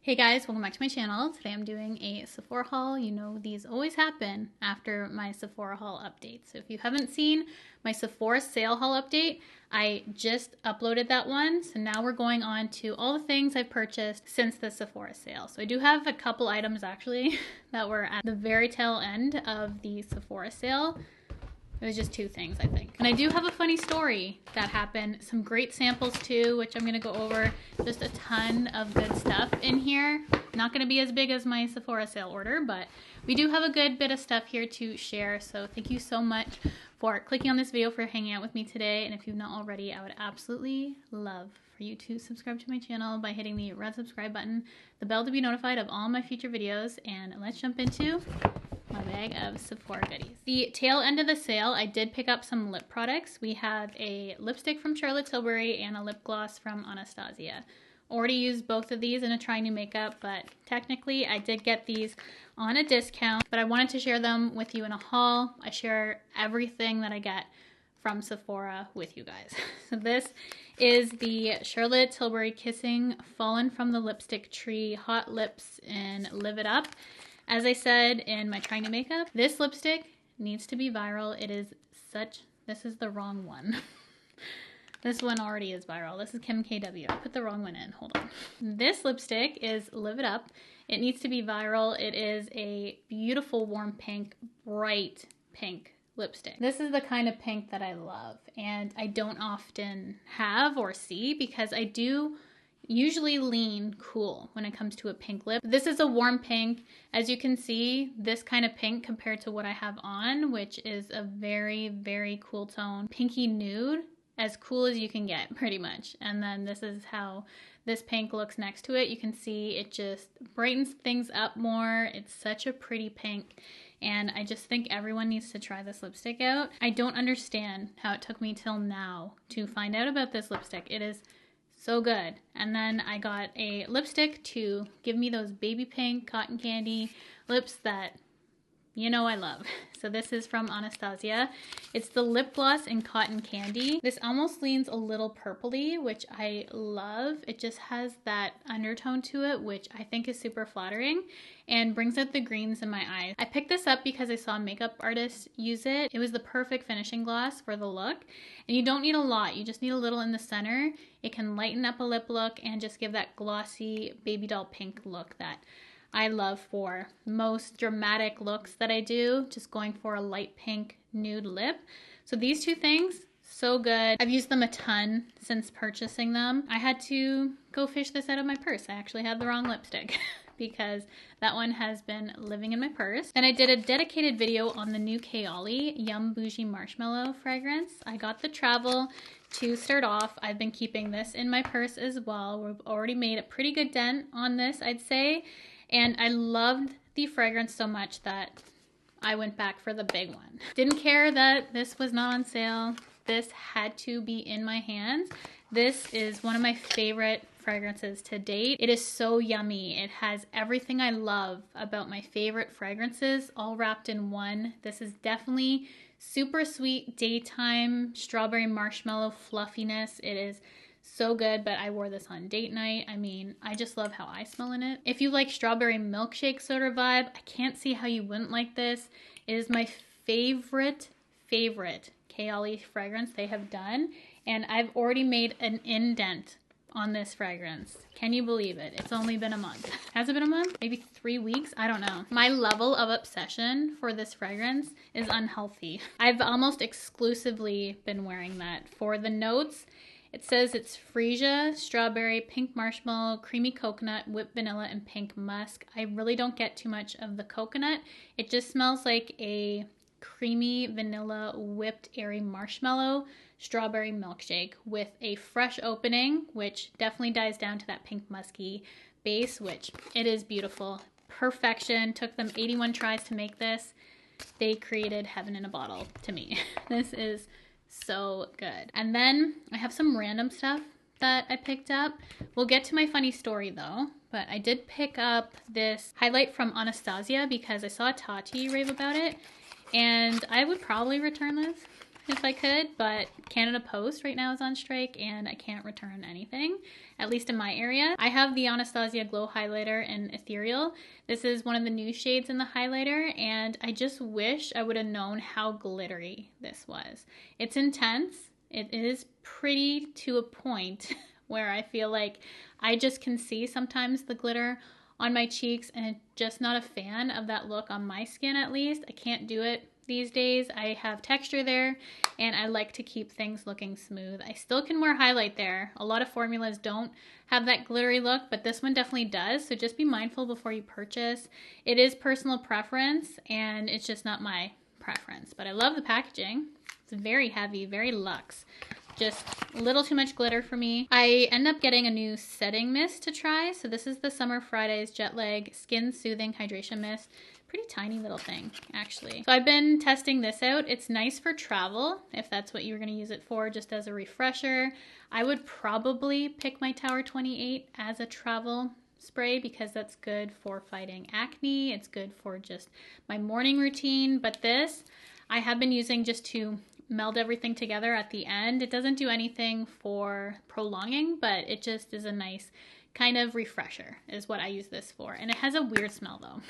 Hey guys, welcome back to my channel. Today I'm doing a Sephora haul. You know these always happen after my Sephora haul update. So if you haven't seen my Sephora sale haul update, I just uploaded that one. So now we're going on to all the things I've purchased since the Sephora sale. So I do have a couple items actually that were at the very tail end of the Sephora sale. It was just two things, I think. And I do have a funny story that happened. Some great samples too, which I'm gonna go over. Just a ton of good stuff in here. Not gonna be as big as my Sephora sale order, but we do have a good bit of stuff here to share. So thank you so much for clicking on this video, for hanging out with me today. And if you've not already, I would absolutely love for you to subscribe to my channel by hitting the red subscribe button, the bell to be notified of all my future videos, and let's jump into my bag of Sephora goodies. The tail end of the sale, I did pick up some lip products. We have a lipstick from Charlotte Tilbury and a lip gloss from Anastasia. Already used both of these in a try new makeup, but technically I did get these on a discount, but I wanted to share them with you in a haul. I share everything that I get from Sephora with you guys. So this is the Charlotte Tilbury Kissing Fallen from the Lipstick Tree Hot Lips in Live It Up. As I said in my trying to makeup, this lipstick needs to be viral. It is such, this is the wrong one. This one already is viral. This is Kim KW. I put the wrong one in, hold on. This lipstick is Live It Up. It needs to be viral. It is a beautiful warm pink, bright pink lipstick. This is the kind of pink that I love and I don't often have or see because I do usually lean cool when it comes to a pink lip. This is a warm pink. As you can see, this kind of pink compared to what I have on, which is a very, very cool tone. Pinky nude, as cool as you can get, pretty much. And then this is how this pink looks next to it. You can see it just brightens things up more. It's such a pretty pink. And I just think everyone needs to try this lipstick out. I don't understand how it took me till now to find out about this lipstick. It is so good. And then I got a lipstick to give me those baby pink cotton candy lips that you know I love. So this is from Anastasia. It's the lip gloss in cotton candy. This almost leans a little purpley, which I love. It just has that undertone to it, which I think is super flattering and brings out the greens in my eyes. I picked this up because I saw makeup artists use it. It was the perfect finishing gloss for the look. And you don't need a lot. You just need a little in the center. It can lighten up a lip look and just give that glossy baby doll pink look that I love for most dramatic looks that I do, just going for a light pink nude lip. So these two things, so good. I've used them a ton since purchasing them. I had to go fish this out of my purse. I actually had the wrong lipstick because that one has been living in my purse. And I did a dedicated video on the new Kayali Yum Bougie Marshmallow fragrance. I got the travel to start off. I've been keeping this in my purse as well. We've already made a pretty good dent on this, I'd say. And I loved the fragrance so much that I went back for the big one. Didn't care that this was not on sale. This had to be in my hands. This is one of my favorite fragrances to date. It is so yummy. It has everything I love about my favorite fragrances all wrapped in one. This is definitely super sweet daytime strawberry marshmallow fluffiness. It is so good, but I wore this on date night. I mean, I just love how I smell in it. If you like strawberry milkshake sort of vibe, I can't see how you wouldn't like this. It is my favorite Kayali fragrance they have done, and I've already made an indent on this fragrance. Can you believe it? It's only been a month. Has it been a month? Maybe 3 weeks? I don't know. My level of obsession for this fragrance is unhealthy. I've almost exclusively been wearing that. For the notes, it says it's freesia, strawberry, pink marshmallow, creamy coconut, whipped vanilla, and pink musk. I really don't get too much of the coconut. It just smells like a creamy vanilla whipped airy marshmallow strawberry milkshake with a fresh opening, which definitely dies down to that pink musky base, which it is beautiful. Perfection. Took them 81 tries to make this. They created heaven in a bottle to me. This is so good. And then I have some random stuff that I picked up. We'll get to my funny story though, but I did pick up this highlight from Anastasia because I saw Tati rave about it and I would probably return this. if I could, but Canada Post right now is on strike and I can't return anything, at least in my area. I have the Anastasia Glow Highlighter in Ethereal. This is one of the new shades in the highlighter, and I just wish I would have known how glittery this was. It's intense. It is pretty to a point where I feel like I just can see sometimes the glitter on my cheeks, and I'm just not a fan of that look on my skin, at least. I can't do it these days. I have texture there and I like to keep things looking smooth. I still can wear highlight there. A lot of formulas don't have that glittery look, but this one definitely does. So just be mindful before you purchase. It is personal preference and it's just not my preference, but I love the packaging. It's very heavy, very luxe. Just a little too much glitter for me. I end up getting a new setting mist to try. So this is the Summer Fridays Jet Lag Skin Soothing Hydration Mist. Pretty tiny little thing, actually. So I've been testing this out. It's nice for travel, if that's what you're gonna use it for, just as a refresher. I would probably pick my Tower 28 as a travel spray because that's good for fighting acne. It's good for just my morning routine. But this, I have been using just to meld everything together at the end. It doesn't do anything for prolonging, but it just is a nice kind of refresher is what I use this for. And it has a weird smell though.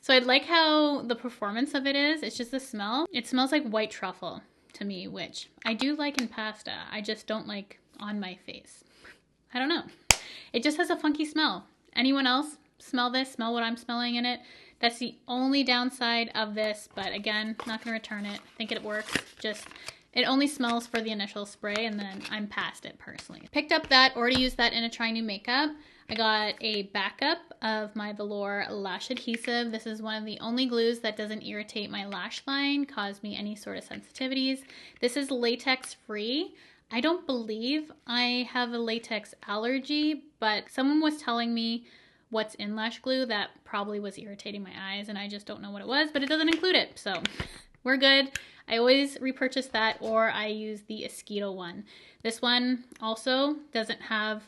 So I like how the performance of it is. It's just the smell. It smells like white truffle to me, which I do like in pasta. I just don't like on my face. I don't know. It just has a funky smell. Anyone else smell this? Smell what I'm smelling in it? That's the only downside of this, but again, not gonna return it. I think it works. Just it only smells for the initial spray and then I'm past it personally. Picked up that, already used that in a Try New Makeup. I got a backup of my Velour Lash Adhesive. This is one of the only glues that doesn't irritate my lash line, cause me any sort of sensitivities. This is latex free. I don't believe I have a latex allergy, but someone was telling me what's in lash glue that probably was irritating my eyes and I just don't know what it was, but it doesn't include it, so we're good. I always repurchase that or I use the Esquito one. This one also doesn't have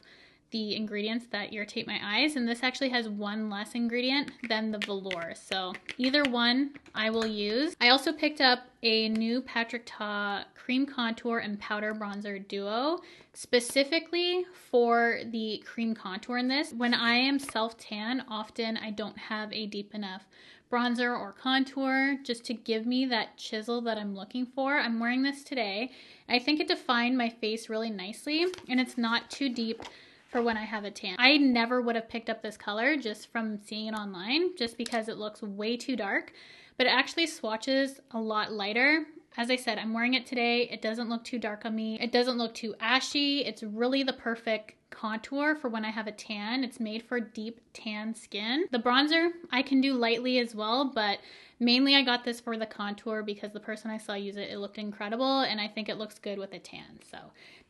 the ingredients that irritate my eyes, and this actually has one less ingredient than the Velour, so either one I will use. I also picked up a new Patrick Ta cream contour and powder bronzer duo specifically for the cream contour in this. When I am self-tan, often I don't have a deep enough bronzer or contour just to give me that chisel that I'm looking for. I'm wearing this today. I think it defined my face really nicely and it's not too deep for when I have a tan. I never would have picked up this color just from seeing it online just because it looks way too dark, but it actually swatches a lot lighter. As I said, I'm wearing it today. It doesn't look too dark on me. It doesn't look too ashy. It's really the perfect contour for when I have a tan. It's made for deep tan skin. The bronzer I can do lightly as well, but mainly I got this for the contour because the person I saw use it, it looked incredible and I think it looks good with a tan. So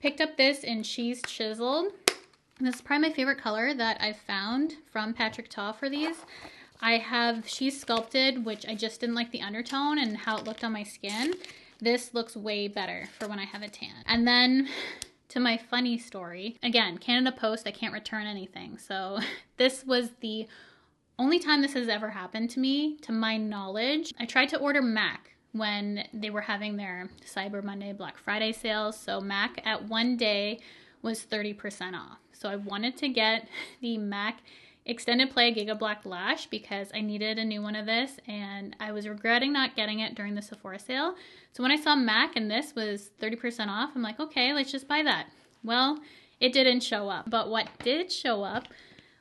picked up this in She's Chiseled. This is probably my favorite color that I've found from Patrick Ta for these. I have She's Sculpted, which I just didn't like the undertone and how it looked on my skin. This looks way better for when I have a tan. And then to my funny story, again, Canada Post, I can't return anything. So this was the only time this has ever happened to me, to my knowledge. I tried to order MAC when they were having their Cyber Monday, Black Friday sales. So MAC at one day was 30% off. So I wanted to get the MAC Extended Play Giga Black Lash because I needed a new one of this and I was regretting not getting it during the Sephora sale. So when I saw MAC and this was 30% off, I'm like, okay, let's just buy that. Well, it didn't show up. But what did show up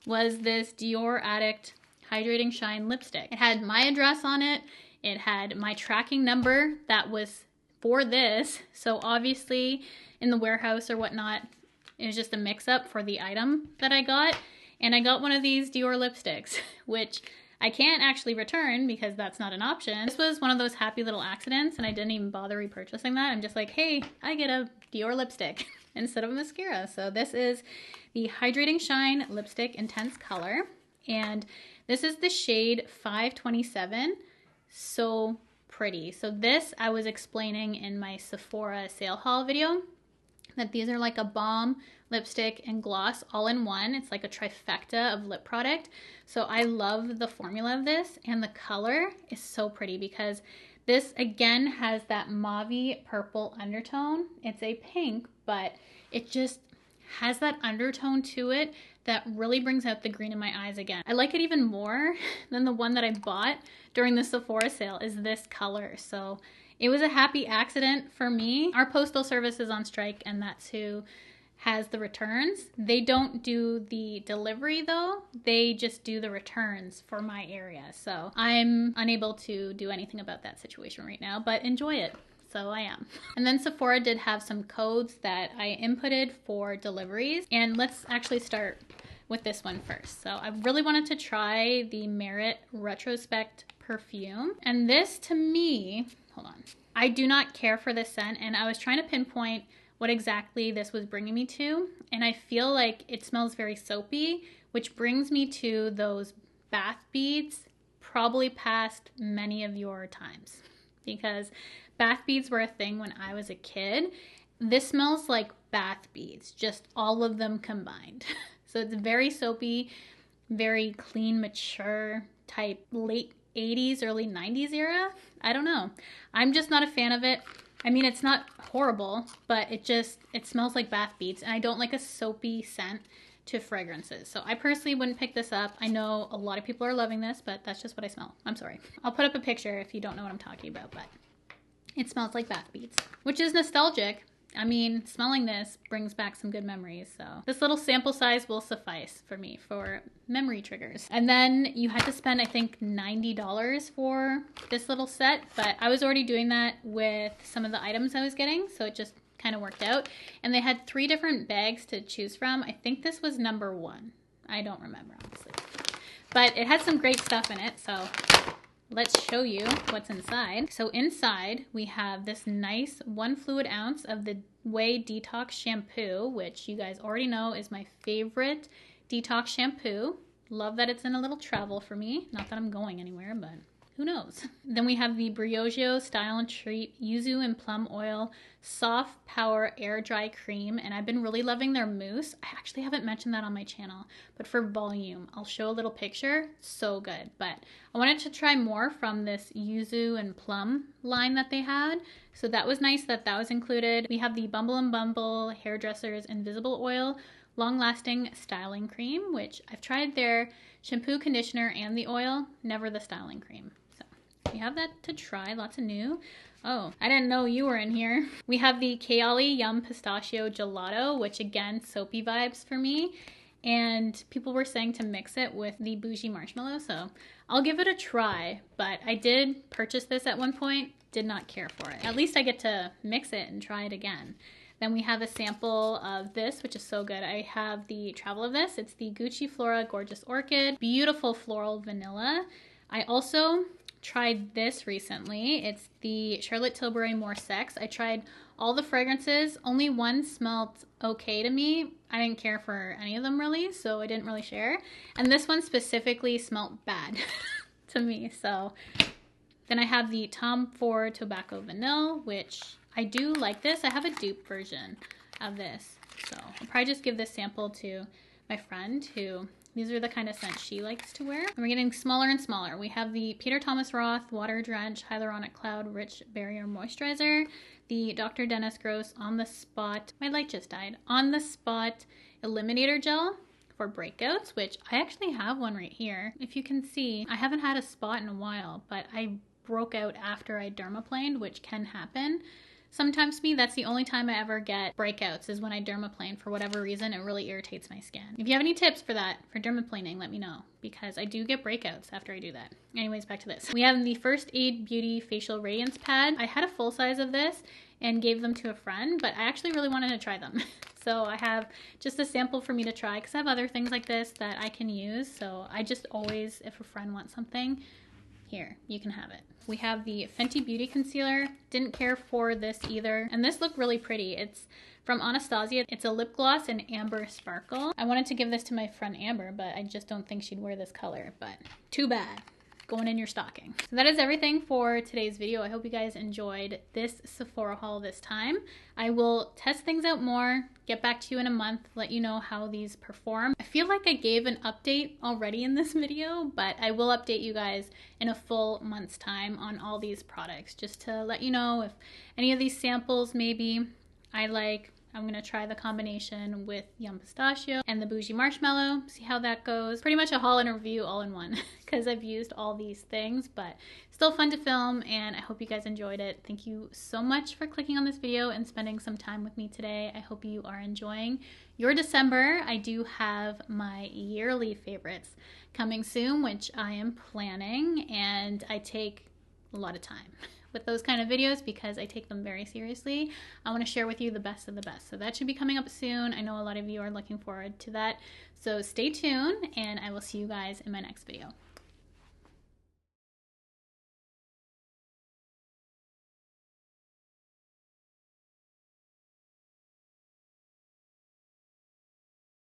was this Dior Addict Hydrating Shine lipstick. It had my address on it. It had my tracking number that was for this. So obviously in the warehouse or whatnot, it was just a mix-up for the item that I got. And I got one of these Dior lipsticks, which I can't actually return because that's not an option. This was one of those happy little accidents and I didn't even bother repurchasing that. I'm just like, hey, I get a Dior lipstick instead of a mascara. So this is the Hydrating Shine Lipstick Intense Color. And this is the shade 527. So pretty. So this I was explaining in my Sephora sale haul video, that these are like a balm, lipstick, and gloss all in one. It's like a trifecta of lip product. So I love the formula of this, and the color is so pretty because This again has that mauvey purple undertone. It's a pink, but it just has that undertone to it that really brings out the green in my eyes again. I like it even more than the one that I bought during the Sephora sale is this color. So it was a happy accident for me. Our postal service is on strike, and that's who has the returns. They don't do the delivery though. They just do the returns for my area. So I'm unable to do anything about that situation right now, but enjoy it. So I am. And then Sephora did have some codes that I inputted for deliveries. And let's actually start with this one first. So I really wanted to try the Merit Retrospect perfume. And this to me, hold on. I do not care for this scent, and I was trying to pinpoint what exactly this was bringing me to. And I feel like it smells very soapy, which brings me to those bath beads, probably past many of your times, because bath beads were a thing when I was a kid. This smells like bath beads, just all of them combined. So it's very soapy, very clean, mature type late 80s, early 90s era. I don't know. I'm just not a fan of it. I mean, it's not horrible, but it smells like bath beads, and I don't like a soapy scent to fragrances. So I personally wouldn't pick this up. I know a lot of people are loving this, but that's just what I smell. I'm sorry. I'll put up a picture if you don't know what I'm talking about, but it smells like bath beads, which is nostalgic. I mean, smelling this brings back some good memories. So this little sample size will suffice for me for memory triggers. And then you had to spend, I think, $90 for this little set, but I was already doing that with some of the items I was getting, so it just kind of worked out. And they had 3 different bags to choose from. I think this was number 1. I don't remember, honestly. But it had some great stuff in it, so let's show you what's inside. So inside we have this nice 1 fluid ounce of the Way Detox shampoo, which you guys already know is my favorite detox shampoo. Love that it's in a little travel for me. Not that I'm going anywhere, but who knows. Then we have the Briogeo Style and Treat Yuzu and Plum Oil Soft Power Air Dry Cream, and I've been really loving their mousse. I actually haven't mentioned that on my channel, but for volume, I'll show a little picture. So good. But I wanted to try more from this Yuzu and Plum line that they had, so that was nice that that was included. We have the Bumble and Bumble Hairdresser's Invisible Oil Long-Lasting Styling Cream, which I've tried their shampoo, conditioner, and the oil, never the styling cream. We have that to try, lots of new. Oh, I didn't know you were in here. We have the Kayali Yum Pistachio Gelato, which again, soapy vibes for me. And people were saying to mix it with the Bougie Marshmallow, so I'll give it a try. But I did purchase this at one point, did not care for it. At least I get to mix it and try it again. Then we have a sample of this, which is so good. I have the travel of this. It's the Gucci Flora Gorgeous Orchid. Beautiful floral vanilla. I also tried this recently. It's the Charlotte Tilbury More Sex. I tried all the fragrances. Only one smelled okay to me. I didn't care for any of them really, so I didn't really share. And this one specifically smelled bad to me. So then I have the Tom Ford Tobacco Vanille, which I do like this. I have a dupe version of this. So I'll probably just give this sample to my friend who, these are the kind of scents she likes to wear. And we're getting smaller and smaller. We have the Peter Thomas Roth Water Drench Hyaluronic Cloud Rich Barrier Moisturizer, the Dr. Dennis Gross On The Spot, my light just died, On The Spot Eliminator Gel for breakouts, which I actually have one right here. If you can see, I haven't had a spot in a while, but I broke out after I dermaplaned, which can happen. Sometimes to me, that's the only time I ever get breakouts is when I dermaplane. For whatever reason, it really irritates my skin. If you have any tips for that, for dermaplaning, let me know, because I do get breakouts after I do that. Anyways, back to this. We have the First Aid Beauty Facial Radiance Pad. I had a full size of this and gave them to a friend, but I actually really wanted to try them. So I have just a sample for me to try, because I have other things like this that I can use. So I just always, if a friend wants something, here, you can have it. We have the Fenty Beauty Concealer. Didn't care for this either. And this looked really pretty. It's from Anastasia. It's a lip gloss in Amber Sparkle. I wanted to give this to my friend Amber, but I just don't think she'd wear this color, but too bad. going in your stocking. So that is everything for today's video. I hope you guys enjoyed this Sephora haul this time. I will test things out more, get back to you in a month, let you know how these perform. I feel like I gave an update already in this video, but I will update you guys in a full month's time on all these products, just to let you know if any of these samples maybe I like. I'm gonna try the combination with Yum Pistachio and the Bougie Marshmallow, see how that goes. Pretty much a haul and a review all in one because I've used all these things, but still fun to film, and I hope you guys enjoyed it. Thank you so much for clicking on this video and spending some time with me today. I hope you are enjoying your December. I do have my yearly favorites coming soon, which I am planning, and I take a lot of time with those kind of videos because I take them very seriously. I want to share with you the best of the best. So that should be coming up soon. I know a lot of you are looking forward to that. So stay tuned, and I will see you guys in my next video.